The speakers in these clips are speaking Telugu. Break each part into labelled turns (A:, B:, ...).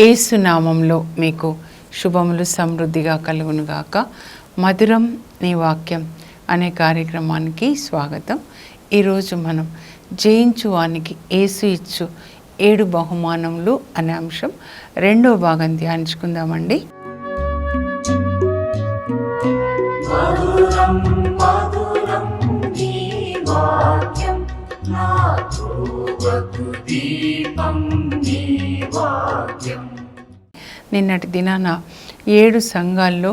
A: యేసు నామంలో మీకు శుభములు సమృద్ధిగా కలుగునుగాక. మధురం నీ వాక్యం అనే కార్యక్రమానికి స్వాగతం. ఈరోజు మనం జయించువానికి యేసు ఇచ్చు 7 బహుమానములు అనే అంశం 2వ భాగం ధ్యానించుకుందామండి. నిన్నటి దినాన 7 సంఘాల్లో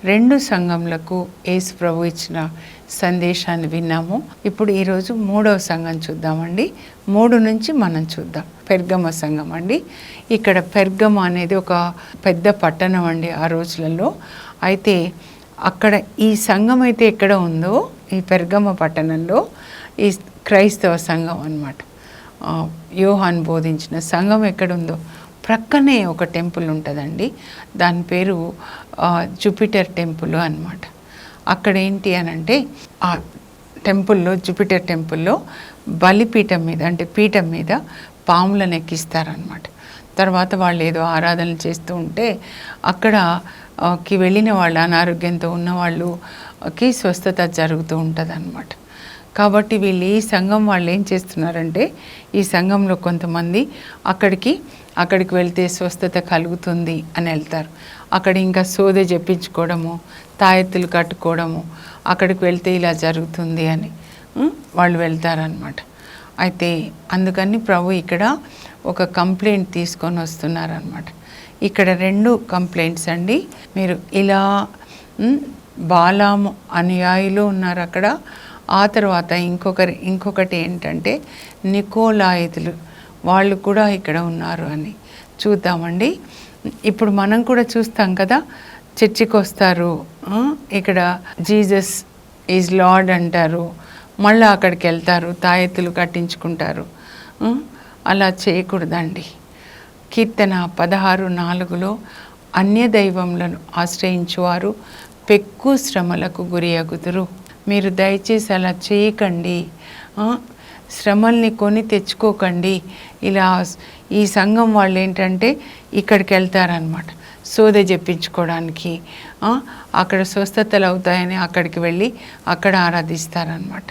A: 2 సంఘములకు యేసు ప్రభు ఇచ్చిన సందేశాన్ని విన్నాము. ఇప్పుడు ఈరోజు 3వ సంఘం చూద్దామండి. 3 నుంచి మనం చూద్దాం. పెర్గమ సంఘం అండి. ఇక్కడ పెర్గమ అనేది ఒక పెద్ద పట్టణం అండి ఆ రోజులలో. అయితే అక్కడ ఈ సంఘం అయితే ఎక్కడ ఉందో, ఈ పెర్గమ పట్టణంలో ఈ క్రైస్తవ సంఘం అన్నమాట. యోహాన్ బోధించిన సంఘం ఎక్కడుందో ప్రక్కనే ఒక టెంపుల్ ఉంటుందండి. దాని పేరు జూపిటర్ టెంపుల్ అన్నమాట. అక్కడ ఏంటి అని అంటే ఆ టెంపుల్లో, జూపిటర్ టెంపుల్లో బలిపీఠం మీద, అంటే పీఠం మీద పాములను ఎక్కిస్తారనమాట. తర్వాత వాళ్ళు ఏదో ఆరాధనలు చేస్తూ ఉంటే అక్కడకి వెళ్ళిన వాళ్ళు, అనారోగ్యంతో ఉన్న వాళ్ళకి స్వస్థత జరుగుతూ ఉంటుంది అన్నమాట. కాబట్టి వీళ్ళు ఈ సంఘం వాళ్ళు ఏం చేస్తున్నారంటే, ఈ సంఘంలో కొంతమంది అక్కడికి వెళ్తే స్వస్థత కలుగుతుంది అని వెళ్తారు. అక్కడ ఇంకా సోదె చెప్పించుకోవడము, తాయెత్తులు కట్టుకోవడము, అక్కడికి వెళ్తే ఇలా జరుగుతుంది అని వాళ్ళు వెళ్తారనమాట. అయితే అందుకని ప్రభు ఇక్కడ ఒక కంప్లైంట్ తీసుకొని వస్తున్నారనమాట. ఇక్కడ 2 కంప్లైంట్స్ అండి. మీరు ఇలా బాలాము అనుయాయులు ఉన్నారు అక్కడ. ఆ తర్వాత ఇంకొకటి ఏంటంటే నికోలాయితులు, వాళ్ళు కూడా ఇక్కడ ఉన్నారు అని చూద్దామండి. ఇప్పుడు మనం కూడా చూస్తాం కదా, చర్చికి వస్తారు, ఇక్కడ జీసస్ ఈజ్ లార్డ్ అంటారు, మళ్ళీ అక్కడికి వెళ్తారు, తాయెత్తులు కట్టించుకుంటారు. అలా చేయకూడదండి. కీర్తన 16:4లో అన్య దైవములను ఆశ్రయించువారు పెక్కు శ్రమలకు గురి అగుదురు. మీరు దయచేసి అలా చేయకండి, శ్రమల్ని కొని తెచ్చుకోకండి. ఇలా ఈ సంఘం వాళ్ళు ఏంటంటే ఇక్కడికి వెళ్తారనమాట సోదె చెప్పించుకోవడానికి. అక్కడ స్వస్థతలు అవుతాయని అక్కడికి వెళ్ళి అక్కడ ఆరాధిస్తారనమాట.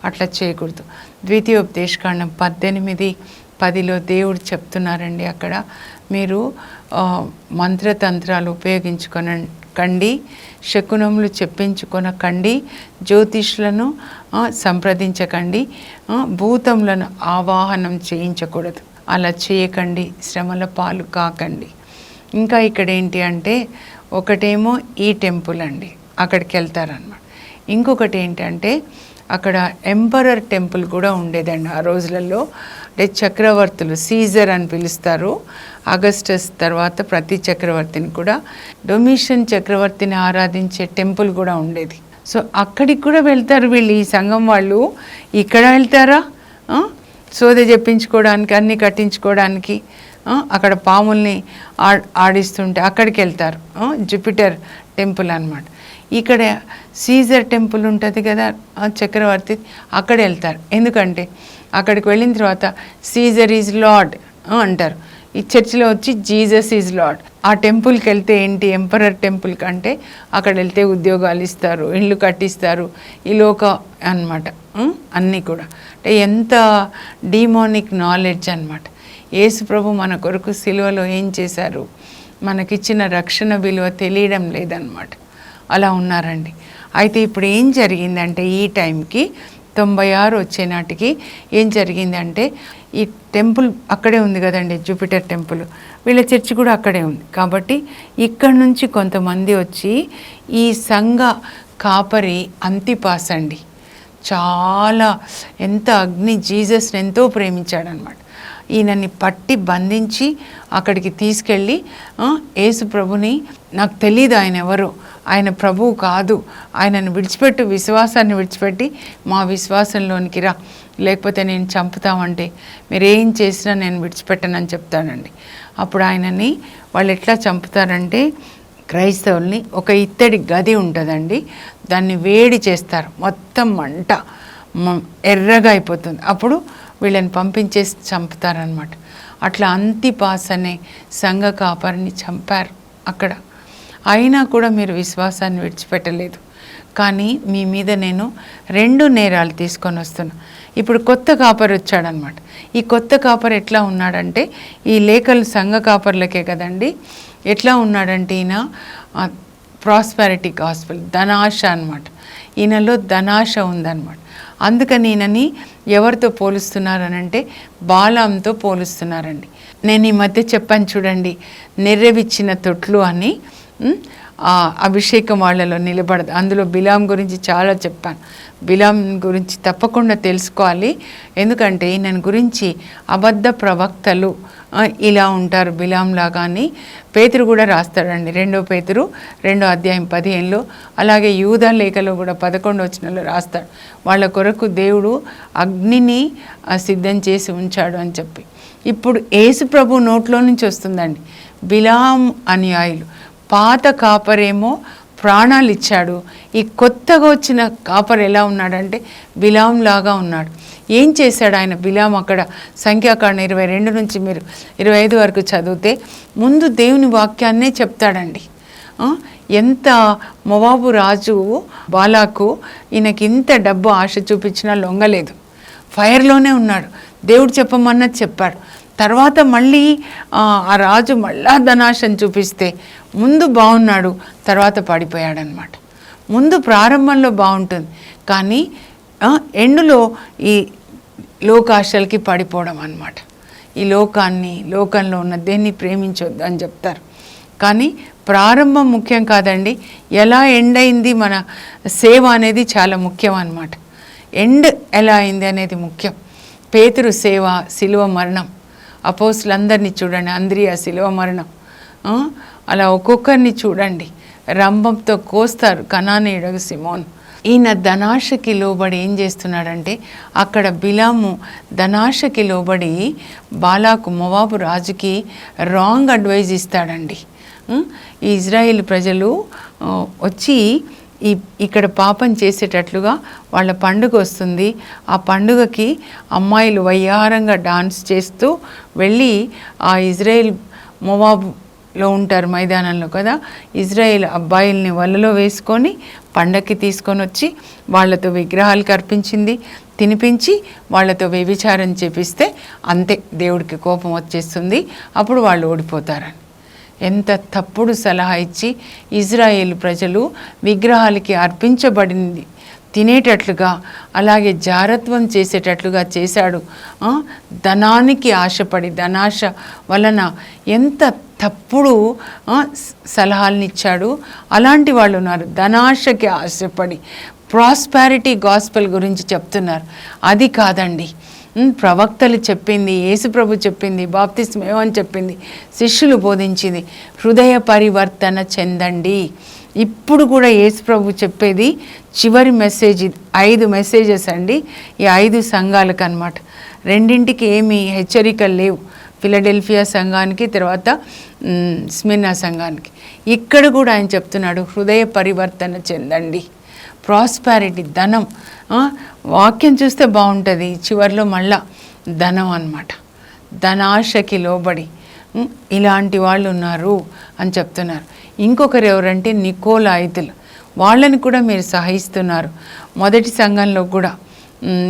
A: అట్లా చేయకూడదు. ద్వితీయోపదేశకాండం 18:10లో దేవుడు చెప్తున్నారండి, అక్కడ మీరు మంత్రతంత్రాలు ఉపయోగించుకొనకండి, శకునములు చెప్పించుకొనకండి, జ్యోతిష్లను సంప్రదించకండి, భూతములను ఆవాహనం చేయించకూడదు. అలా చేయకండి, శ్రమల పాలు కాకండి. ఇంకా ఇక్కడ ఏంటి అంటే, ఒకటేమో ఈ టెంపుల్ అండి, అక్కడికి వెళ్తారనమాట. ఇంకొకటి ఏంటంటే అక్కడ ఎంపరర్ టెంపుల్ కూడా ఉండేదండి ఆ రోజులలో. అంటే చక్రవర్తులు, సీజర్ అని పిలుస్తారు. అగస్టస్ తర్వాత ప్రతి చక్రవర్తిని కూడా, డొమిషియన్ చక్రవర్తిని ఆరాధించే టెంపుల్ కూడా ఉండేది. సో అక్కడికి కూడా వెళ్తారు వీళ్ళు, ఈ సంఘం వాళ్ళు. ఇక్కడ వెళ్తారా సోదె చెప్పించుకోవడానికి, అన్నీ కట్టించుకోవడానికి, అక్కడ పాముల్ని ఆడిస్తుంటే అక్కడికి వెళ్తారు. జూపిటర్ టెంపుల్ అన్నమాట. ఇక్కడ సీజర్ టెంపుల్ ఉంటుంది కదా చక్రవర్తి, అక్కడ వెళ్తారు. ఎందుకంటే అక్కడికి వెళ్ళిన తర్వాత సీజర్ ఈజ్ లార్డ్ అంటారు. ఈ చర్చిలో వచ్చి జీసస్ ఈజ్ లార్డ్. ఆ టెంపుల్కి వెళ్తే ఏంటి, ఎంపరర్ టెంపుల్ కంటే అక్కడ వెళ్తే ఉద్యోగాలు ఇస్తారు, ఇళ్ళు కట్టిస్తారు, ఈ లోక అన్నమాట. అన్నీ కూడా అంటే ఎంత డీమోనిక్ నాలెడ్జ్ అన్నమాట. యేసు ప్రభు మన కొరకు సిలువలో ఏం చేశారు, మనకిచ్చిన రక్షణ విలువ తెలియడం లేదన్నమాట. అలా ఉన్నారండి. అయితే ఇప్పుడు ఏం జరిగిందంటే, ఈ టైంకి 96 వచ్చే నాటికి ఏం జరిగిందంటే, ఈ టెంపుల్ అక్కడే ఉంది కదండి, జూపిటర్ టెంపుల్, వీళ్ళ చర్చి కూడా అక్కడే ఉంది. కాబట్టి ఇక్కడ నుంచి కొంతమంది వచ్చి ఈ సంఘ కాపరి అంతిపాస్ అండి, చాలా ఎంత జీసస్ని ఎంతో ప్రేమించాడనమాట. ఈయనని పట్టి బంధించి అక్కడికి తీసుకెళ్ళి, యేసు ప్రభుని, నాకు తెలీదు ఆయన ఎవరు, ఆయన ప్రభువు కాదు, ఆయనను విడిచిపెట్టు, విశ్వాసాన్ని విడిచిపెట్టి మా విశ్వాసంలోనికి రా, లేకపోతే నేను చంపుతామంటే మీరు ఏం చేసినా నేను విడిచిపెట్టనని చెప్తానండి. అప్పుడు ఆయనని వాళ్ళు ఎట్లా చంపుతారంటే, క్రైస్తవుల్ని ఒక ఇత్తడి గది ఉంటుందండి, దాన్ని వేడి చేస్తారు, మొత్తం మంట ఎర్రగా అయిపోతుంది. అప్పుడు వీళ్ళని పంపించేసి చంపుతారనమాట. అట్లా అంతిపాస్ అనే సంఘ కాపరిని చంపారు అక్కడ. అయినా కూడా మీరు విశ్వాసాన్ని విడిచిపెట్టలేదు. కానీ మీ మీద నేను 2 నేరాలు తీసుకొని వస్తున్నా. ఇప్పుడు కొత్త కాపరి వచ్చాడనమాట. ఈ కొత్త కాపరి ఎట్లా ఉన్నాడంటే, ఈ లేఖలు సంఘ కాపర్లకే కదండి, ఎట్లా ఉన్నాడంటే ఈయన ప్రాస్పెరిటీ గాస్పెల్, ధనాశ అనమాట. ఈయనలో ధనాశ ఉందన్నమాట. అందుకని ఈయనని ఎవరితో పోలుస్తున్నారనంటే బాలాంతో పోలుస్తున్నారండి. నేను ఈ మధ్య చెప్పాను చూడండి, నెర్రెవిచ్చిన తొట్లు అని. అభిషేకం వాళ్ళలో నిలబడదు. అందులో బిలాం గురించి చాలా చెప్పాను. బిలాం గురించి తప్పకుండా తెలుసుకోవాలి. ఎందుకంటే ఈయన గురించి అబద్ధ ప్రవక్తలు ఇలా ఉంటారు బిలాం లాగా అని పేతురు కూడా రాస్తాడండి. 2 పేతురు 2వ అధ్యాయం 15లో, అలాగే యూదా లేఖలో కూడా 11వ వచనంలో రాస్తాడు. వాళ్ళ కొరకు దేవుడు అగ్నిని సిద్ధం చేసి ఉంచాడు అని చెప్పి. ఇప్పుడు యేసు ప్రభు నోట్లో నుంచి వస్తుందండి, బిలాం అనుయాయులు. పాత కాపరేమో ప్రాణాలు ఇచ్చాడు, ఈ కొత్తగా వచ్చిన కాపర్ ఎలా ఉన్నాడంటే బిలాం లాగా ఉన్నాడు. ఏం చేశాడు ఆయన బిలాం? అక్కడ సంఖ్యాకాండం 22 నుంచి మీరు 25 వరకు చదివితే ముందు దేవుని వాక్యాన్నే చెప్తాడండి. ఎంత మొవాబు రాజు బాలాకు ఈయనకి ఇంత డబ్బు ఆశ చూపించినా లొంగలేదు, ఫైర్లోనే ఉన్నాడు. దేవుడు చెప్పమన్నది చెప్పాడు. తర్వాత మళ్ళీ ఆ రాజు మళ్ళా ధనాశను చూపిస్తే ముందు బాగున్నాడు, తర్వాత పడిపోయాడనమాట. ముందు ప్రారంభంలో బాగుంటుంది, కానీ ఎండులో ఈ లోకాశలకి పడిపోవడం అన్నమాట. ఈ లోకంలో ఉన్న దేన్ని ప్రేమించొద్దు అని చెప్తారు. కానీ ప్రారంభం ముఖ్యం కాదండి, ఎలా ఎండ్ అయింది మన సేవ అనేది చాలా ముఖ్యం అన్నమాట. ఎండ్ ఎలా అయింది అనేది ముఖ్యం. పేతురు సేవ, శిలువ మరణం, అపోస్తులందరినీ చూడండి, అంద్రియా శిలువ మరణం, అలా ఒక్కొక్కరిని చూడండి, రంభంతో కోస్తారు కనానీయుడు సిమోన్. ఈయన ధనాశకి లోబడి ఏం చేస్తున్నాడంటే, అక్కడ బిలాము ధనాశకి లోబడి బాలాకు మొవాబు రాజుకి రాంగ్ అడ్వైజ్ ఇస్తాడండి. ఈ ఇజ్రాయేల్ ప్రజలు వచ్చి ఇక్కడ పాపం చేసేటట్లుగా వాళ్ళ పండుగ వస్తుంది. ఆ పండుగకి అమ్మాయిలు వయ్యారంగా డాన్స్ చేస్తూ వెళ్ళి ఆ ఇజ్రాయేల్ మొవాబులో ఉంటారు మైదానంలో కదా, ఇజ్రాయేల్ అబ్బాయిల్ని వలలో వేసుకొని పండగకి తీసుకొని వచ్చి వాళ్ళతో విగ్రహాలకు అర్పించింది, తినిపించి వాళ్ళతో వ్యభిచారం చేపిస్తే అంతే, దేవుడికి కోపం వచ్చేస్తుంది, అప్పుడు వాళ్ళు ఓడిపోతారని. ఎంత తప్పుడు సలహా ఇచ్చి ఇజ్రాయేల్ ప్రజలు విగ్రహాలకి అర్పించబడింది తినేటట్లుగా, అలాగే జారత్వం చేసేటట్లుగా చేశాడు. ధనానికి ఆశపడి, ధనాశ వలన ఎంత తప్పుడు సలహాలను ఇచ్చాడు. అలాంటి వాళ్ళు ఉన్నారు, ధనాశకి ఆశపడి ప్రాస్పారిటీ గాస్పెల్ గురించి చెప్తున్నారు. అది కాదండి, ప్రవక్తలు చెప్పింది, యేసుప్రభు చెప్పింది, బాప్తిస్మం ఏమని చెప్పింది, శిష్యులు బోధించింది, హృదయ పరివర్తన చెందండి. ఇప్పుడు కూడా యేసుప్రభు చెప్పేది చివరి మెసేజ్, 5 మెసేజెస్ అండి ఈ 5 సంఘాలకు అన్నమాట. 2ంటికి ఏమీ హెచ్చరికలు లేవు, ఫిలడెల్ఫియా సంఘానికి, తర్వాత స్మిర్నా సంఘానికి. ఇక్కడ కూడా ఆయన చెప్తున్నాడు, హృదయ పరివర్తన చెందండి. ప్రాస్పారిటీ, ధనం, వాక్యం చూస్తే బాగుంటుంది, చివరిలో మళ్ళా ధనం అన్నమాట. ధనాశకి లోబడి ఇలాంటి వాళ్ళు ఉన్నారు అని చెప్తున్నారు. ఇంకొకరు ఎవరంటే నికోలాయితులు, వాళ్ళని కూడా మీరు సహిస్తున్నారు. మొదటి సంఘంలో కూడా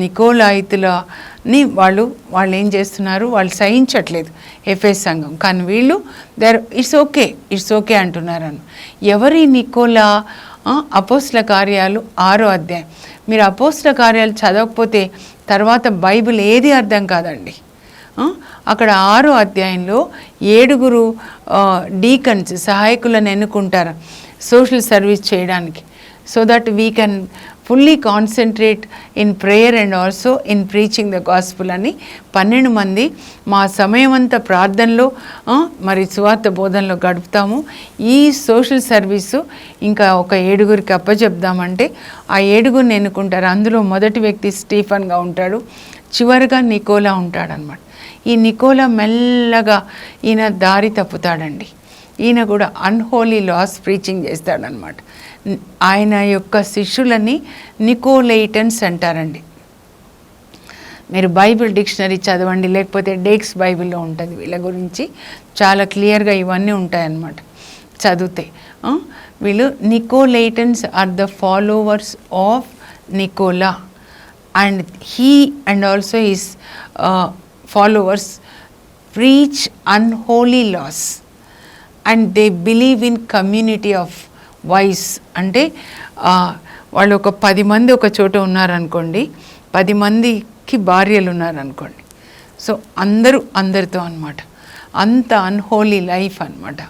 A: నికోలాయితులని వాళ్ళు ఏం చేస్తున్నారు, వాళ్ళు సహించట్లేదు ఎఫెస్ సంఘం. కానీ వీళ్ళు ఇట్స్ ఓకే అంటున్నారు. ఎవరి నికోలా? అపోస్తల కార్యాలు 6వ అధ్యాయం. మీరు అపోస్తల కార్యాలు చదవకపోతే తర్వాత బైబిల్ ఏది అర్థం కాదండి. అక్కడ 6వ అధ్యాయంలో 7 డీకన్స్, సహాయకులను ఎన్నుకుంటారు సోషల్ సర్వీస్ చేయడానికి, so that we can fully concentrate in prayer and also in preaching the gospel అని 12 మంది మా సమయం అంతా ప్రార్థనలో మరి సువార్త బోధనలో గడుపుతాము. ఈ సోషల్ సర్వీసు ఇంకా ఒక 7 అప్పచెప్దామంటే ఆ 7 ఎన్నుకుంటారు. అందులో మొదటి వ్యక్తి స్టీఫన్గా ఉంటాడు, చివరిగా నికోలా ఉంటాడనమాట. ఈ నికోలా మెల్లగా ఈయన దారి తప్పుతాడండి. ఈయన కూడా అన్హోలీ లాస్ ప్రీచింగ్ చేస్తాడనమాట. ఆయన యొక్క శిష్యులని నికోలైటన్స్ అంటారండి. మీరు బైబిల్ డిక్షనరీ చదవండి, లేకపోతే డేక్స్ బైబిల్లో ఉంటుంది వీళ్ళ గురించి చాలా క్లియర్గా ఇవన్నీ ఉంటాయన్నమాట చదివితే. వీళ్ళు Nicolaitans are the followers of Nicola, and he and also his followers preach unholy laws and they believe in community of wives. అంటే వాళ్ళు ఒక 10 మంది ఒక చోట ఉన్నారనుకోండి, 10 మందికి భార్యలు ఉన్నారనుకోండి, సో అందరితో అన్నమాట. అంత అన్హోలీ లైఫ్ అన్నమాట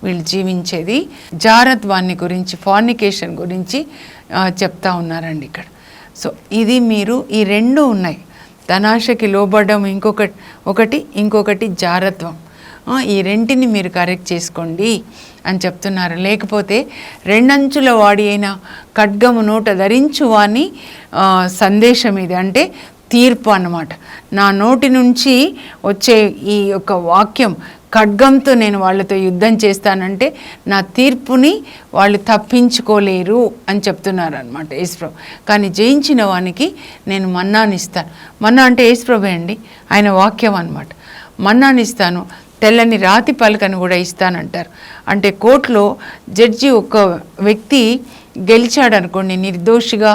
A: వీళ్ళు జీవించేది. జారత్వాన్ని గురించి, ఫార్నికేషన్ గురించి చెప్తా ఉన్నారండి ఇక్కడ. సో ఇది మీరు ఈ రెండు ఉన్నాయి, ధనాశకి లోబడడం ఇంకొకటి జారత్వం. ఈ రెంటిని మీరు కరెక్ట్ చేసుకోండి అని చెప్తున్నారు. లేకపోతే రెండంచుల వాడి అయిన ఖడ్గము నోట ధరించువాని సందేశం ఇది, అంటే తీర్పు అన్నమాట. నా నోటి నుంచి వచ్చే ఈ యొక్క వాక్యం ఖడ్గంతో నేను వాళ్ళతో యుద్ధం చేస్తానంటే నా తీర్పుని వాళ్ళు తప్పించుకోలేరు అని చెప్తున్నారు అనమాట యేసుప్రభు. కానీ జయించిన వానికి నేను మన్నానిస్తాను. మన్నా అంటే యేసుప్రభు అండి, ఆయన వాక్యం అన్నమాట. మన్నానిస్తాను, తెల్లని రాతి పలకను కూడా ఇస్తానంటారు. అంటే కోర్టులో జడ్జి ఒక వ్యక్తి గెలిచాడు అనుకోండి, నిర్దోషిగా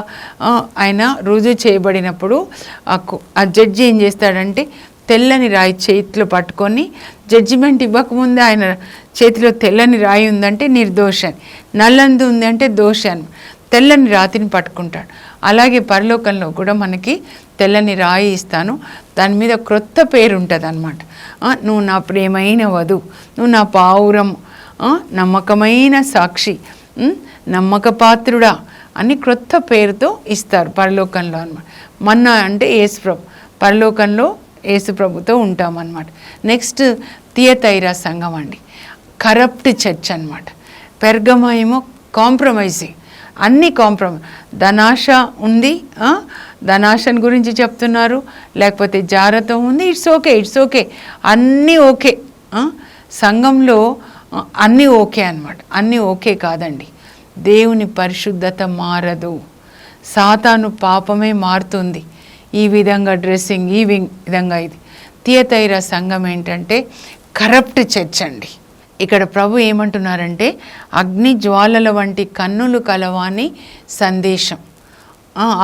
A: ఆయన రుజువు చేయబడినప్పుడు ఆ జడ్జి ఏం చేస్తాడంటే తెల్లని రాయి చేతిలో పట్టుకొని, జడ్జిమెంట్ ఇవ్వకముందే ఆయన చేతిలో తెల్లని రాయి ఉందంటే నిర్దోషాన్ని, నల్లంది ఉంది అంటే దోషాన్ని, తెల్లని రాతిని పట్టుకుంటాడు. అలాగే పరలోకంలో కూడా మనకి తెల్లని రాయి ఇస్తాను, దాని మీద క్రొత్త పేరు ఉంటుంది అన్నమాట. నువ్వు నా ప్రేమైన వధువు, నువ్వు నా పావురం, నమ్మకమైన సాక్షి, నమ్మకపాత్రుడా అని క్రొత్త పేరుతో ఇస్తారు పరలోకంలో అన్నమాట. మన్నా అంటే యేసుప్రభు, పరలోకంలో యేసుప్రభుతో ఉంటామన్నమాట. నెక్స్ట్ థియతైరా సంఘం అండి, కరప్ట్ చర్చ్ అన్నమాట. పెర్గమా ఏమో కాంప్రమైజింగ్, అన్నీ కాంప్రమైజ్. ధనాశ ఉంది, ధనాశని గురించి చెప్తున్నారు, లేకపోతే జారత్వం ఉంది, ఇట్స్ ఓకే అన్నీ ఓకే. సంఘంలో అన్నీ ఓకే అన్నమాట. అన్నీ ఓకే కాదండి, దేవుని పరిశుద్ధత మారదు, సాతాను పాపమే మారుతుంది. ఈ విధంగా డ్రెస్సింగ్, ఈ విధంగా ఇది. థియతైరా సంఘం ఏంటంటే కరప్ట్ చర్చ్ అండి. ఇక్కడ ప్రభు ఏమంటున్నారంటే అగ్ని జ్వాలల వంటి కన్నులు కలవాని సందేశం.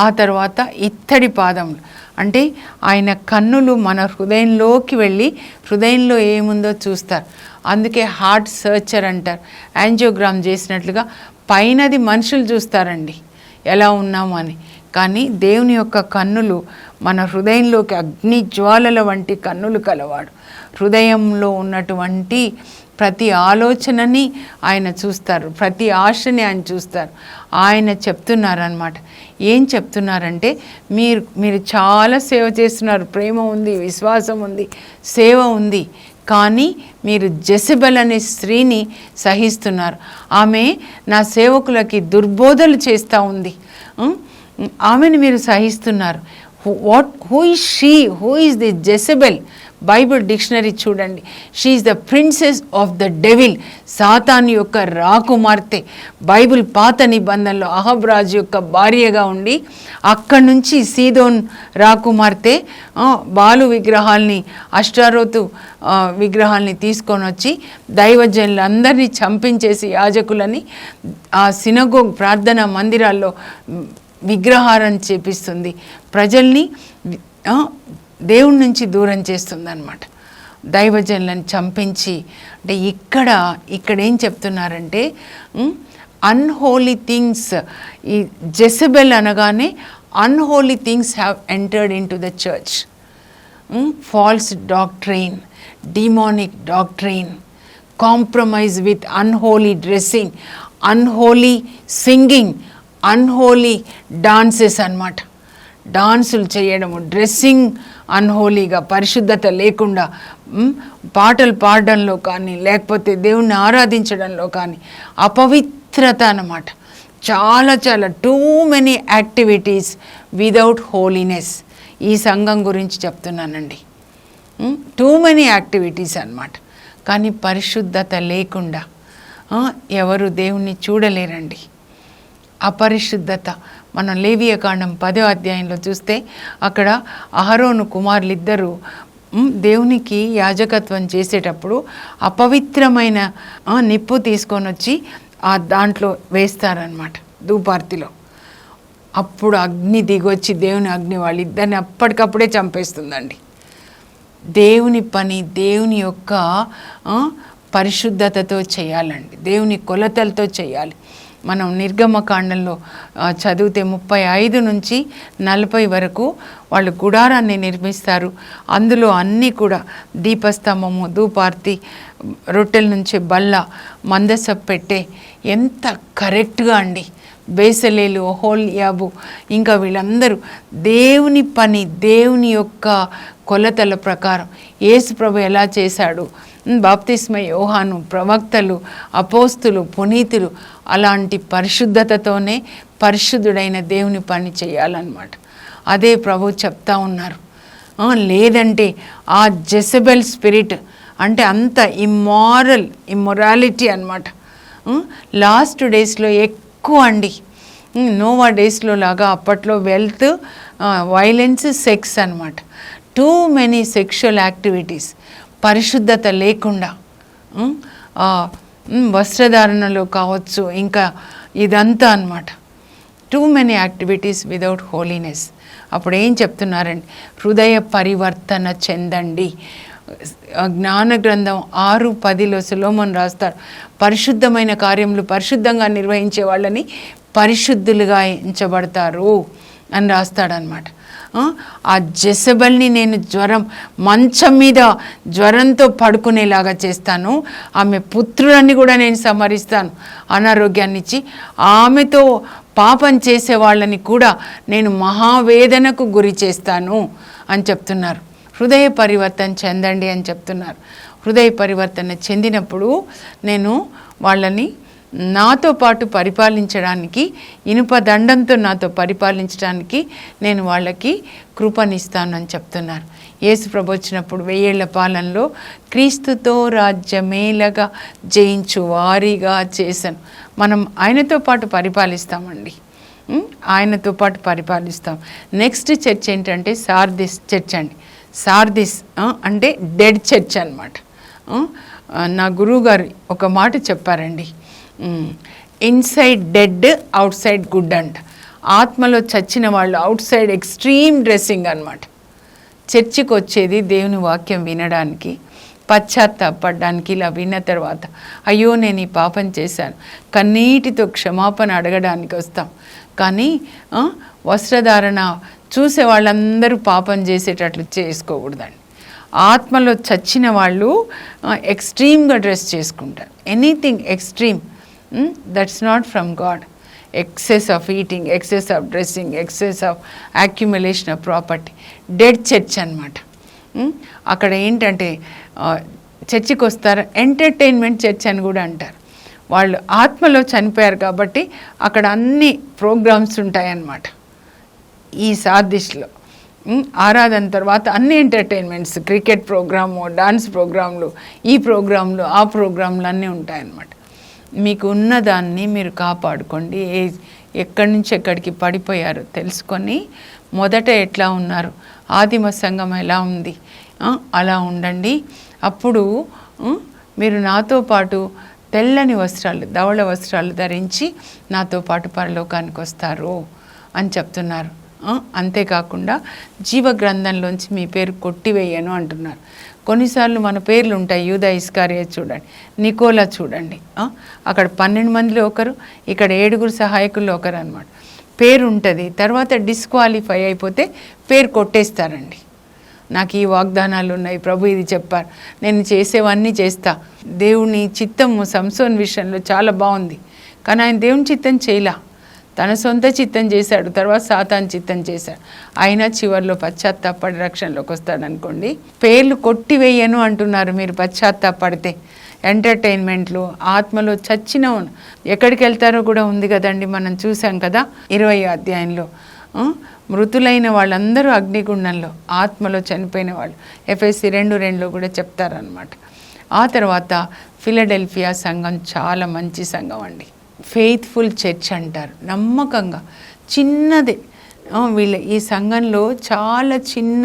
A: ఆ తర్వాత ఇత్తడి పాదములు అంటే ఆయన కన్నులు మన హృదయంలోకి వెళ్ళి హృదయంలో ఏముందో చూస్తారు. అందుకే హార్ట్ సర్చర్ అంటారు. యాంజియోగ్రామ్ చేసినట్లుగా పైనది మనుషులు చూస్తారండి ఎలా ఉన్నాము అని, కానీ దేవుని యొక్క కన్నులు మన హృదయంలోకి అగ్ని జ్వాలల వంటి కన్నులు కలవాడు. హృదయంలో ఉన్నటువంటి ప్రతి ఆలోచనని ఆయన చూస్తారు, ప్రతి ఆశని ఆయన చూస్తారు. ఆయన చెప్తున్నారనమాట. ఏం చెప్తున్నారంటే మీరు చాలా సేవ చేస్తున్నారు, ప్రేమ ఉంది, విశ్వాసం ఉంది, సేవ ఉంది, కానీ మీరు జెజబెల్ అనే స్త్రీని సహిస్తున్నారు. ఆమె నా సేవకులకి దుర్బోధలు చేస్తూ ఉంది, ఆమెను మీరు సహిస్తున్నారు. Who is she, who is the Jezebel? Bible dictionary చూడండి. She is the princess of the devil, సాతాను యొక్క రాకుమార్తె. బైబిల్ పాత నిబంధనలో అహబ్ రాజు యొక్క భార్యగా ఉండి అక్కడి నుంచి సీదోన్ రాకుమార్తె బాలు విగ్రహాల్ని, అష్టారోతు విగ్రహాల్ని తీసుకొని వచ్చి దైవజనులందరినీ చంపించేసి యాజకులని ఆ సినగోగ్ ప్రార్థనా మందిరాల్లో విగ్రహారం చేపిస్తుంది, ప్రజల్ని దేవుడి నుంచి దూరం చేస్తుంది అన్నమాట, దైవజనులను చంపించి. అంటే ఇక్కడ ఏం చెప్తున్నారంటే అన్హోలీ థింగ్స్, ఈ జెజబెల్ అనగానే unholy things have entered into the church. False doctrine, demonic doctrine, compromise with unholy dressing, unholy singing, unholy dances అన్నమాట. డాన్సులు చేయడము, డ్రెస్సింగ్ అన్హోలీగా, పరిశుద్ధత లేకుండా పాటలు పాడడంలో కానీ లేకపోతే దేవుణ్ణి ఆరాధించడంలో కానీ అపవిత్రత అన్నమాట. చాలా too many activities without holiness. ఈ సంఘం గురించి చెప్తున్నానండి. టూ మెనీ యాక్టివిటీస్ అన్నమాట. కానీ పరిశుద్ధత లేకుండా ఎవరు దేవుణ్ణి చూడలేరండి. అపరిశుద్ధత. మనం లేవియకాండం 10వ అధ్యాయంలో చూస్తే అక్కడ అహరోను కుమారులిద్దరూ దేవునికి యాజకత్వం చేసేటప్పుడు అపవిత్రమైన నిప్పు తీసుకొని వచ్చి దాంట్లో వేస్తారనమాట, ధూపార్తిలో. అప్పుడు అగ్ని దిగొచ్చి దేవుని అగ్ని వాళ్ళిద్దరిని అప్పటికప్పుడే చంపేస్తుందండి. దేవుని పని దేవుని యొక్క పరిశుద్ధతతో చేయాలండి, దేవుని కొలతలతో చేయాలి. మనం నిర్గమకాండంలో చదివితే 35 నుంచి 40 వరకు వాళ్ళు గుడారాన్ని నిర్మిస్తారు. అందులో అన్నీ కూడా దీపస్తంభము, ధూపార్తి, రొట్టెల నుంచి బల్ల, మందస పెట్టే, ఎంత కరెక్ట్గా అండి. బేసలేలు, హోల్యాబు, ఇంకా వీళ్ళందరూ దేవుని పని దేవుని యొక్క కొలతల ప్రకారం యేసు ప్రభు ఎలా చేశాడు, బాప్తిస్మ యోహాను, ప్రవక్తలు, అపోస్తులు, పునీతులు అలాంటి పరిశుద్ధతతోనే పరిశుద్ధుడైన దేవుని పని చేయాలన్నమాట. అదే ప్రభు చెప్తా ఉన్నారు. లేదంటే ఆ జెసబెల్ స్పిరిట్ అంటే అంత ఇమ్మొరాలిటీ అన్నమాట. లాస్ట్ డేస్లో ఎక్కువ అండి, నోవా డేస్లో లాగా అప్పట్లో వెల్త్, వైలెన్స్, సెక్స్ అన్నమాట. టూ మెనీ సెక్షువల్ యాక్టివిటీస్, పరిశుద్ధత లేకుండా, వస్త్రధారణలో కావచ్చు, ఇంకా ఇదంతా అన్నమాట. Too many activities without holiness. అప్పుడు ఏం చెప్తున్నారండి, హృదయ పరివర్తన చెందండి. జ్ఞాన గ్రంథం 6:10లో సొలొమోను రాస్తాడు, పరిశుద్ధమైన కార్యములు పరిశుద్ధంగా నిర్వహించే వాళ్ళని పరిశుద్ధులుగా ఎంచబడతారు అని రాస్తాడనమాట. ఆ జెసబెల్ని నేను మంచం మీద జ్వరంతో పడుకునేలాగా చేస్తాను, ఆమె పుత్రులన్నీ కూడా నేను సంహరిస్తాను, అనారోగ్యాన్ని ఇచ్చి. ఆమెతో పాపం చేసే వాళ్ళని కూడా నేను మహావేదనకు గురి చేస్తాను అని చెప్తున్నారు. హృదయ పరివర్తన చెందండి అని చెప్తున్నారు. హృదయ పరివర్తన చెందినప్పుడు నేను వాళ్ళని నాతో పాటు పరిపాలించడానికి, ఇనుప దండంతో నాతో పరిపాలించడానికి నేను వాళ్ళకి కృపనిస్తాను అని చెప్తున్నారు. యేసు ప్రభు వచ్చినప్పుడు 1000 ఏళ్ల పాలనలో క్రీస్తుతో రాజ్యమేలగా జయించు వారిగా చేశాను. మనం ఆయనతో పాటు పరిపాలిస్తామండి, ఆయనతో పాటు పరిపాలిస్తాం. నెక్స్ట్ చర్చ్ ఏంటంటే సార్దిస్ చర్చ్ అండి. సార్దిస్ అంటే డెడ్ చర్చ్ అన్నమాట. నా గురువుగారు ఒక మాట చెప్పారండి, inside dead, out side good అంట. ఆత్మలో చచ్చిన వాళ్ళు అవుట్ సైడ్ ఎక్స్ట్రీమ్ డ్రెస్సింగ్ అనమాట. చర్చికి వచ్చేది దేవుని వాక్యం వినడానికి, పశ్చాత్తాపడడానికి. ఇలా విన్న తర్వాత అయ్యో నేను ఈ పాపం చేశాను, కన్నీటితో క్షమాపణ అడగడానికి వస్తాం. కానీ వస్త్రధారణ చూసే వాళ్ళందరూ పాపం చేసేటట్లు చేసుకోకూడదండి. ఆత్మలో చచ్చిన వాళ్ళు ఎక్స్ట్రీమ్గా డ్రెస్ చేసుకుంటారు. Anything extreme, that's not from God. Excess of eating, excess of dressing, excess of accumulation of property, dead church అనమాట. అక్కడ ఏంటంటే చర్చికి వస్తారు, ఎంటర్టైన్మెంట్ చర్చ్ అని కూడా అంటారు. వాళ్ళు ఆత్మలో చనిపోయారు కాబట్టి అక్కడ అన్ని ప్రోగ్రామ్స్ ఉంటాయన్నమాట. ఈ సార్దిస్లో ఆరాధన తర్వాత అన్ని ఎంటర్టైన్మెంట్స్, క్రికెట్ ప్రోగ్రాము, డాన్స్ ప్రోగ్రాంలు, ఈ ప్రోగ్రాంలు, ఆ ప్రోగ్రాంలు అన్నీ ఉంటాయన్నమాట. మీకు ఉన్నదాన్ని మీరు కాపాడుకోండి. ఎక్కడి నుంచి ఎక్కడికి పడిపోయారో తెలుసుకొని మొదట ఎట్లా ఉన్నారు, ఆదిమ సంఘం ఎలా ఉంది అలా ఉండండి. అప్పుడు మీరు నాతో పాటు తెల్లని వస్త్రాలు, ధవళ వస్త్రాలు ధరించి నాతో పాటు పరలోకానికి వస్తారు అని చెప్తున్నారు. అంతేకాకుండా జీవ గ్రంథంలోంచి మీ పేరు కొట్టివేయను అంటున్నారు. కొన్నిసార్లు మన పేర్లు ఉంటాయి, యూదా ఇస్కారియా చూడండి, నికోలా చూడండి, అక్కడ 12 మందిలో ఒకరు, ఇక్కడ 7 సహాయకుల్లో ఒకరు అనమాట. పేరు ఉంటుంది, తర్వాత డిస్క్వాలిఫై అయిపోతే పేరు కొట్టేస్తారండి. నాకు ఈ వాగ్దానాలు ఉన్నాయి, ప్రభు ఇది చెప్పారు, నేను చేసేవన్నీ చేస్తా. దేవుని చిత్తము సంసోన్ విషయంలో చాలా బాగుంది, కానీ ఆయన దేవుని చిత్తం చేయలా, తన సొంత చిత్తం చేశాడు, తర్వాత సాతాన్ చిత్తం చేశాడు. అయినా చివరిలో పశ్చాత్తాపడి రక్షణలోకి వస్తాడు అనుకోండి. పేర్లు కొట్టివేయను అంటున్నారు మీరు పశ్చాత్తాపడితే. ఎంటర్టైన్మెంట్లు, ఆత్మలో చచ్చిన ఎక్కడికి వెళ్తారో కూడా ఉంది కదండి, మనం చూసాం కదా 20వ అధ్యాయంలో. మృతులైన వాళ్ళందరూ అగ్నిగుండంలో, ఆత్మలో చనిపోయిన వాళ్ళు ఎఫెసీ 2:2లో కూడా చెప్తారనమాట. ఆ తర్వాత ఫిలడెల్ఫియా సంఘం చాలా మంచి సంఘం అండి. ఫెయిత్ఫుల్ చర్చ్ అంటారు. నమ్మకంగా చిన్నదే. ఈ సంఘంలో చాలా చిన్న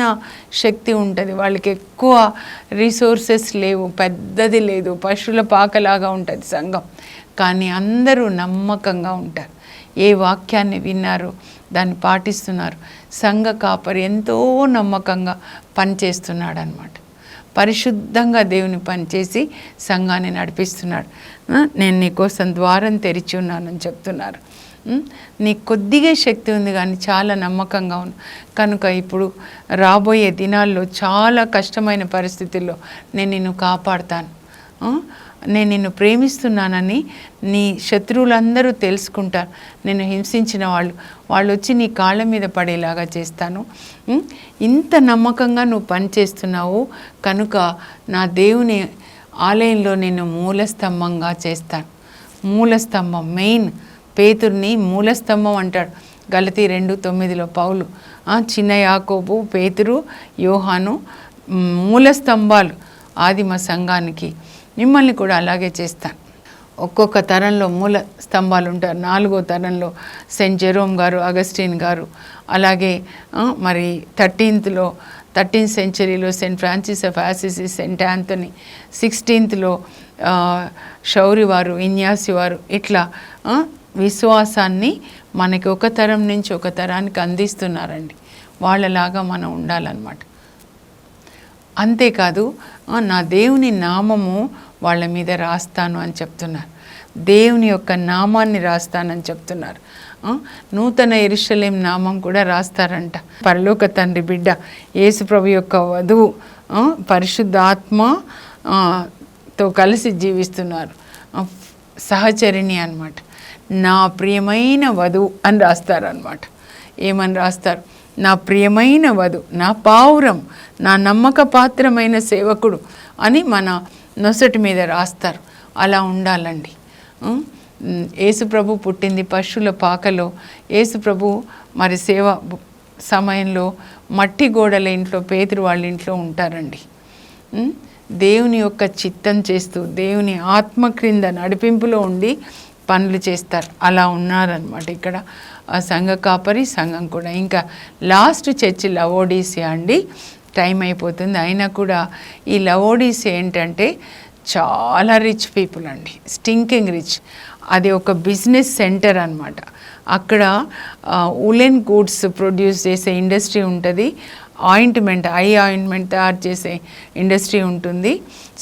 A: శక్తి ఉంటుంది. వాళ్ళకి ఎక్కువ రిసోర్సెస్ లేవు, పెద్దది లేదు, పశువుల పాకలాగా ఉంటుంది సంఘం. కానీ అందరూ నమ్మకంగా ఉంటారు. ఏ వాక్యాన్ని విన్నారో దాన్ని పాటిస్తున్నారు. సంఘ కాపరి ఎంతో నమ్మకంగా పనిచేస్తున్నాడు అన్నమాట. పరిశుద్ధంగా దేవుని పనిచేసి సంఘాన్ని నడిపిస్తున్నాడు. నేను నీకోసం ద్వారం తెరిచి ఉన్నానని చెప్తున్నారు. నీకు కొద్దిగా శక్తి ఉంది కానీ చాలా నమ్మకంగా ఉంది కనుక ఇప్పుడు రాబోయే దినాల్లో చాలా కష్టమైన పరిస్థితుల్లో నేను నిన్ను కాపాడుతాను. నేను నిన్ను ప్రేమిస్తున్నానని నీ శత్రువులందరూ తెలుసుకుంటారు. నిన్ను హింసించిన వాళ్ళు వచ్చి నీ కాళ్ళ మీద పడేలాగా చేస్తాను. ఇంత నమ్మకంగా నువ్వు పనిచేస్తున్నావు కనుక నా దేవుని ఆలయంలో నిన్ను మూలస్తంభంగా చేస్తాను. మూలస్తంభం మెయిన్. పేతుర్ని మూలస్తంభం అంటాడు. గలతీ 2:9 పౌలు. చిన్న యాకోబు, పేతురు, యోహాను మూలస్తంభాలు ఆదిమ సంఘానికి. మిమ్మల్ని కూడా అలాగే చేస్తాను. ఒక్కొక్క తరంలో మూల స్తంభాలు ఉంటారు. 4వ తరంలో సెయింట్ జెరోమ్ గారు, అగస్టిన్ గారు, అలాగే మరి 13th సెంచరీలో Saint Francis of Assisi, Saint Anthony, 16th Shouri వారు, ఇన్యాసి వారు, ఇట్లా విశ్వాసాన్ని మనకి ఒక తరం నుంచి ఒక తరానికి అందిస్తున్నారండి. వాళ్ళలాగా మనం ఉండాలన్నమాట. అంతేకాదు నా దేవుని నామము వాళ్ళ మీద రాస్తాను అని చెప్తున్నారు. దేవుని యొక్క నామాన్ని రాస్తానని చెప్తున్నారు. నూతన యెరూషలేం నామం కూడా రాస్తారంట. పరలోక తండ్రి బిడ్డ యేసుప్రభు యొక్క వధువు పరిశుద్ధాత్మతో కలిసి జీవిస్తున్నారు. సహచరిణి అన్నమాట. నా ప్రియమైన వధువు అని రాస్తారనమాట. ఏమని రాస్తారు? నా ప్రియమైన వధువు, నా పావురం, నా నమ్మక పాత్రమైన సేవకుడు అని మన నొసటి మీద రాస్తారు. అలా ఉండాలండి. యేసుప్రభు పుట్టింది పశువుల పాకలో. యేసుప్రభు మరి సేవ సమయంలో మట్టి గోడల ఇంట్లో, పేతురు వాళ్ళ ఇంట్లో ఉంటారండి. దేవుని యొక్క చిత్తం చేస్తూ దేవుని ఆత్మ క్రింద నడిపింపులో ఉండి పనులు చేస్తారు. అలా ఉన్నారనమాట ఇక్కడ సంఘ కాపరి, సంఘం కూడా. ఇంకా లాస్ట్ చర్చి లవోడీసియా అండి. టైం అయిపోతుంది. అయినా కూడా ఈ లవోడీసియా ఏంటంటే చాలా రిచ్ పీపుల్ అండి, స్టింకింగ్ రిచ్. అది ఒక బిజినెస్ సెంటర్ అన్నమాట. అక్కడ ఉలెన్ గూడ్స్ ప్రొడ్యూస్ చేసే ఇండస్ట్రీ ఉంటుంది. ఆయింట్మెంట్, ఐ ఆయింట్మెంట్ తయారు చేసే ఇండస్ట్రీ ఉంటుంది.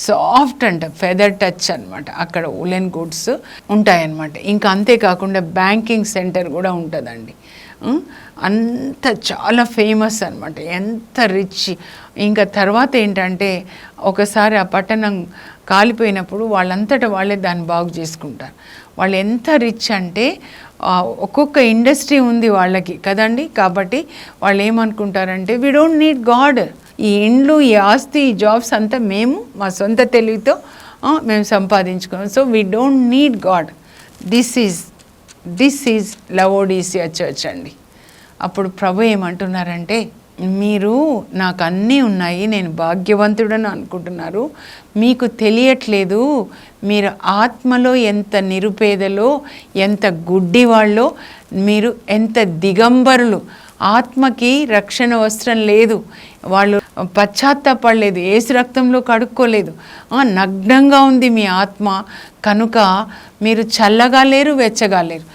A: సాఫ్ట్ అంట, ఫెదర్ టచ్ అనమాట. అక్కడ ఉలెన్ గూడ్స్ ఉంటాయన్నమాట. ఇంకా అంతేకాకుండా బ్యాంకింగ్ సెంటర్ కూడా ఉంటుందండి. అంత చాలా ఫేమస్ అనమాట, ఎంత రిచ్. ఇంకా తర్వాత ఏంటంటే ఒకసారి ఆ పట్టణం కాలిపోయినప్పుడు వాళ్ళంతటా వాళ్ళే దాన్ని బాగు చేసుకుంటారు. వాళ్ళు ఎంత రిచ్ అంటే ఒక్కొక్క ఇండస్ట్రీ ఉంది వాళ్ళకి కదండి. కాబట్టి వాళ్ళు ఏమనుకుంటారంటే వీ డోంట్ నీడ్ గాడ్. ఈ ఇండ్లు, ఈ ఆస్తి, ఈ జాబ్స్ అంతా మేము మా సొంత తెలివితో మేము సంపాదించుకున్నాం. So we don't need God. This is Laodicea church అండి. అప్పుడు ప్రభు ఏమంటున్నారంటే, మీరు నాకు అన్నీ ఉన్నాయి, నేను భాగ్యవంతుడని అనుకుంటున్నారు, మీకు తెలియట్లేదు మీరు ఆత్మలో ఎంత నిరుపేదలో, ఎంత గుడ్డివాళ్ళో, మీరు ఎంత దిగంబరులు. ఆత్మకి రక్షణ వస్త్రం లేదు, వాళ్ళు పశ్చాత్తాపడలేదు, ఏసు రక్తంలో కడుక్కోలేదు, నగ్నంగా ఉంది మీ ఆత్మ. కనుక మీరు చల్లగా లేరు, వెచ్చగా లేరు.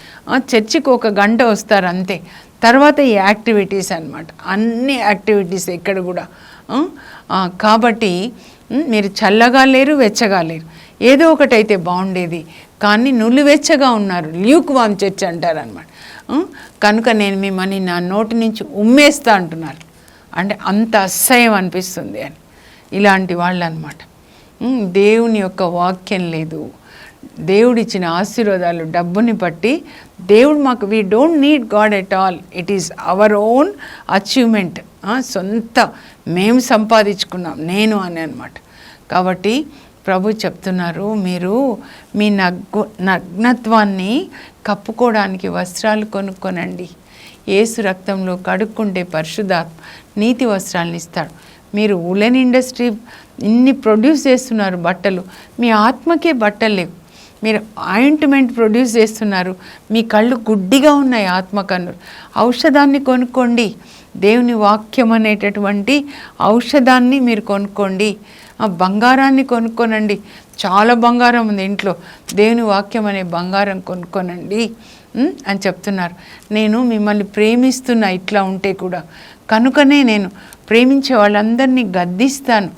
A: చర్చికి 1 గంట వస్తారు అంతే. తర్వాత ఈ యాక్టివిటీస్ అన్నమాట, అన్ని యాక్టివిటీస్ ఇక్కడ కూడా. కాబట్టి మీరు చల్లగా లేరు, వెచ్చగా లేరు. ఏదో ఒకటైతే బాగుండేది, కానీ నులివెచ్చగా ఉన్నారు, ల్యూక్ వామ్ చర్చ్ అంటారనమాట. కనుక నేను మిమ్మల్ని నా నోటి నుంచి ఉమ్మేస్తా అంటున్నారు. అంటే అంత అసహ్యం అనిపిస్తుంది అని. ఇలాంటి వాళ్ళు అనమాట. దేవుని యొక్క వాక్యం లేదు, దేవుడిచ్చిన ఆశీర్వాదాలు డబ్బుని బట్టి దేవుడు మాకు, we don't need God at all, it is our own achievement. సొంత మేము సంపాదించుకున్నాం నేను అని అనమాట. కాబట్టి ప్రభు చెప్తున్నారు, మీరు మీ నగ్నత్వాన్ని కప్పుకోవడానికి వస్త్రాలు కొనుక్కొనండి. యేసు రక్తంలో కడుక్కుంటే పరిశుద్ధాత్మ నీతి వస్త్రాలను ఇస్తాడు. మీరు ఉలెన్ ఇండస్ట్రీ ఇన్ని ప్రొడ్యూస్ చేస్తున్నారు బట్టలు, మీ ఆత్మకే బట్టలు లేవు. మీరు ఆయింట్మెంట్ ప్రొడ్యూస్ చేస్తున్నారు, మీ కళ్ళు గుడ్డిగా ఉన్నాయి, ఆత్మ కన్నులు. ఔషధాన్ని కొనుక్కోండి, దేవుని వాక్యం అనేటటువంటి ఔషధాన్ని మీరు కొనుక్కోండి. ఆ బంగారాన్ని కొనుక్కోనండి, చాలా బంగారం ఉంది ఇంట్లో, దేవుని వాక్యం అనే బంగారం కొనుక్కోనండి అని చెప్తున్నారు. నేను మిమ్మల్ని ప్రేమిస్తున్నా ఇట్లా ఉంటే కూడా, కనుకనే నేను ప్రేమించే వాళ్ళందరినీ గద్దిస్తాను.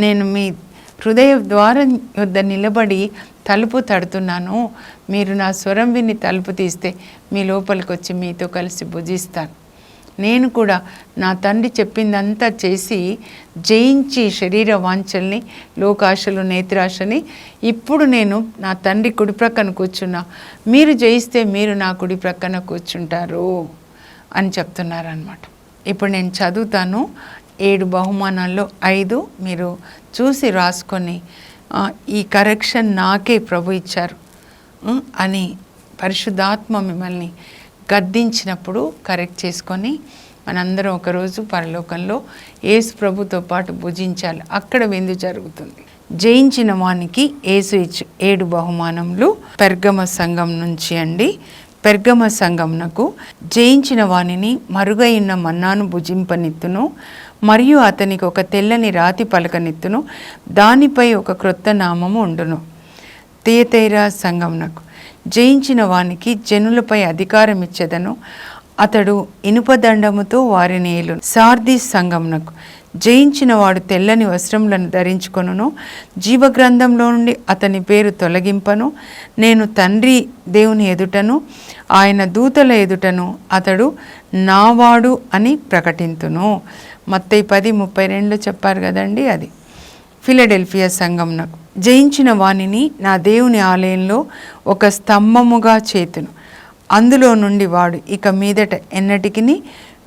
A: నేను మీ హృదయ ద్వారం వద్ద నిలబడి తలుపు తడుతున్నాను, మీరు నా స్వరం విని తలుపు తీస్తే మీ లోపలికి వచ్చి మీతో కలిసి భుజిస్తాను. నేను కూడా నా తండ్రి చెప్పిందంతా చేసి జయించి శరీర వాంఛల్ని, లోకాశలు, నేత్రాశని, ఇప్పుడు నేను నా తండ్రి కుడి ప్రక్కన కూర్చున్నా, మీరు జయిస్తే మీరు నా కుడి ప్రక్కన కూర్చుంటారు అని చెప్తున్నారనమాట. ఇప్పుడు నేను చదువుతాను. 7 బహుమానాల్లో 5 మీరు చూసి రాసుకొని, ఈ కరెక్షన్ నాకే ప్రభు ఇచ్చారు అని పరిశుద్ధాత్మ మిమ్మల్ని గద్దించినప్పుడు కరెక్ట్ చేసుకొని మనందరం ఒకరోజు పరలోకంలో యేసు ప్రభుతో పాటు భుజించాలి. అక్కడ విందు జరుగుతుంది. జయించిన వానికి యేసు ఇచ్చు 7 బహుమానములు. పెర్గమ సంఘం నుంచి అండి. పెర్గమ సంఘంనకు జయించిన వానిని మరుగైన మన్నాను భుజింపనిత్తును, మరియు అతనికి ఒక తెల్లని రాతి పలకనిత్తును, దానిపై ఒక క్రొత్త నామము ఉండును. తియతైరా సంఘంనకు జయించిన వానికి జనులపై అధికారం ఇచ్చెదను, అతడు ఇనుపదండముతో వారిని ఏలును. సార్దీస్ సంఘంనకు జయించిన వాడు తెల్లని వస్త్రములను ధరించుకొనును, జీవగ్రంథంలో నుండి అతని పేరు తొలగింపను. నేను తండ్రి దేవుని ఎదుటను ఆయన దూతల ఎదుటను అతడు నావాడు అని ప్రకటింతును. మత్తయి 10:32 చెప్పారు కదండి. అది ఫిలడెల్ఫియా సంఘంనకు జయించిన వానిని నా దేవుని ఆలయంలో ఒక స్తంభముగా చేతును, అందులో నుండి వాడు ఇక మీదట ఎన్నటికిని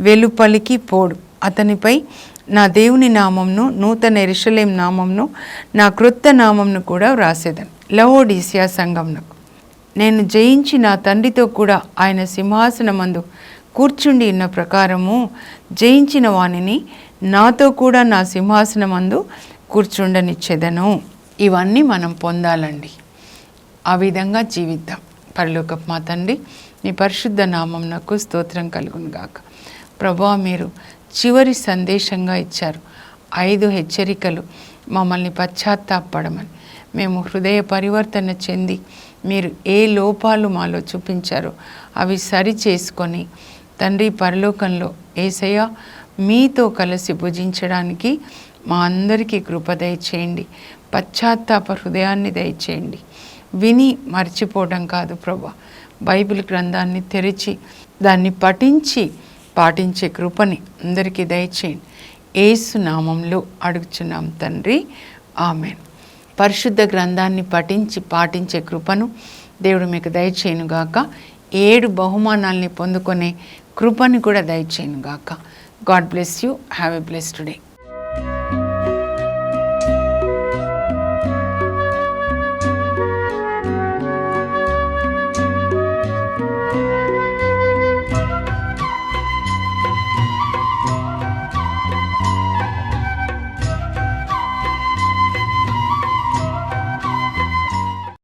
A: వెలుపలికి పోడు. అతనిపై నా దేవుని నామంను, నూతన యెరూషలేం నామంను, నా క్రొత్త నామంను కూడా వ్రాసేదను. లవోడీసియా సంఘంనకు నేను జయించి నా తండ్రితో కూడా ఆయన సింహాసనమందు కూర్చుండి ఉన్న ప్రకారము జయించిన వానిని నాతో కూడా నా సింహాసనమందు కూర్చుండనిచ్చేదను. ఇవన్నీ మనం పొందాలండి. ఆ విధంగా జీవిద్దాం. పరలోకపు మా తండ్రి, నీ పరిశుద్ధ నామమునకు స్తోత్రం కలుగును గాక. ప్రభువా, మీరు చివరి సందేశంగా ఇచ్చారు 5 హెచ్చరికలు మమ్మల్ని పశ్చాత్తాపడమని. మేము హృదయ పరివర్తన చెంది మీరు ఏ లోపాలు మాలో చూపించారో అవి సరి చేసుకొని తండ్రి పరలోకంలో యేసయ్య మీతో కలిసి భుజించడానికి మా అందరికీ కృప దయచేయండి. పశ్చాత్తాప హృదయాన్ని దయచేయండి. విని మర్చిపోవడం కాదు ప్రభువా, బైబిల్ గ్రంథాన్ని తెరిచి దాన్ని పఠించి పాటించే కృపని అందరికీ దయచేయండి. యేసు నామంలో అడుగుచున్నాం తండ్రి, ఆమెన్. పరిశుద్ధ గ్రంథాన్ని పఠించి పాటించే కృపను దేవుడు మీకు దయచేయునుగాక. 7 బహుమానాల్ని పొందుకునే కృపని కూడా దయచేయునుగాక. God bless you. Have a blessed day.